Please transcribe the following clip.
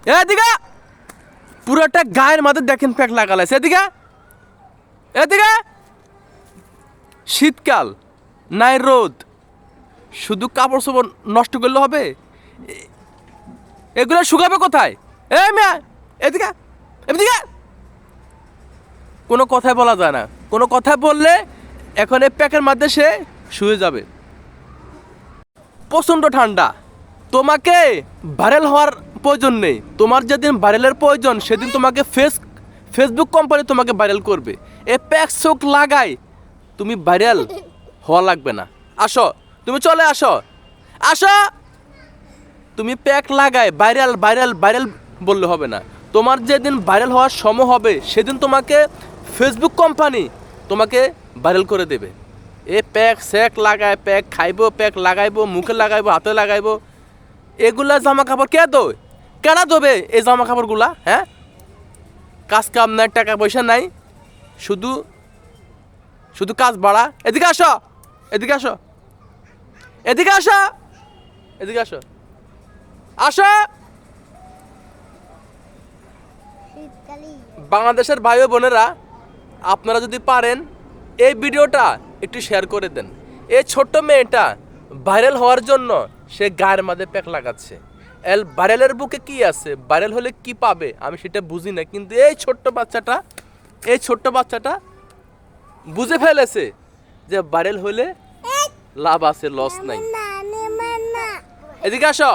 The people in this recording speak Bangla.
এদিকে পুরোটা গায়ের মাঝে দেখেন প্যাক লাগালাইছে। এদিকে এদিকে শীতকাল নাই রোদ, শুধু কাপড় চোপড় নষ্ট করলে হবে? এগুলো শুকাবে কোথায়? এ মিয়া এদিকে এদিকে কোনো কথাই বলা যায় না। কোনো কথা বললে এখন এই প্যাকের মধ্যে সে শুয়ে যাবে। প্রচণ্ড ঠান্ডা, তোমাকে ভাইরাল হওয়ার প্রয়োজন নেই। তোমার যেদিন ভাইরালের প্রয়োজন সেদিন তোমাকে ফেসবুক কোম্পানি তোমাকে ভাইরাল করবে। এ প্যাক চোখ লাগাই তুমি ভাইরাল হওয়া লাগবে না। আসো, তুমি চলে আসো, আসো। তুমি প্যাক লাগাই ভাইরাল ভাইরাল ভাইরাল বললে হবে না। তোমার যেদিন ভাইরাল হওয়ার সময় হবে সেদিন তোমাকে ফেসবুক কোম্পানি তোমাকে ভাইরাল করে দেবে। এ প্যাক স্যাক লাগায়, প্যাক খাইবো, প্যাক লাগাইবো, মুখে লাগাইবো, হাতে লাগাইবো। এগুলা জামা কাপড় কে দেয়? কেনা দেবে এই জামা কাপড়গুলা? হ্যাঁ, কাজ কাম নাই, টাকা পয়সা নাই, শুধু শুধু কাজ বাড়া। এদিকে আসো, এদিকে আসো, এদিকে আসো, এদিকে আসো, আসো। বাংলাদেশের ভাই ও বোনেরা, আপনারা যদি পারেন এই ভিডিওটা একটু শেয়ার করে দেন। এই ছোট্ট মেয়েটা ভাইরাল হওয়ার জন্য সে গায়ের মাঝে প্যাক লাগাচ্ছে। ভাইরালের বুকে কি আছে? ভাইরাল হলে কি পাবে আমি সেটা বুঝি না, কিন্তু এই ছোট্ট বাচ্চাটা বুঝে ফেলেছে যে ভাইরাল হলে লাভ আছে, লস নাই। এদিকে আসো।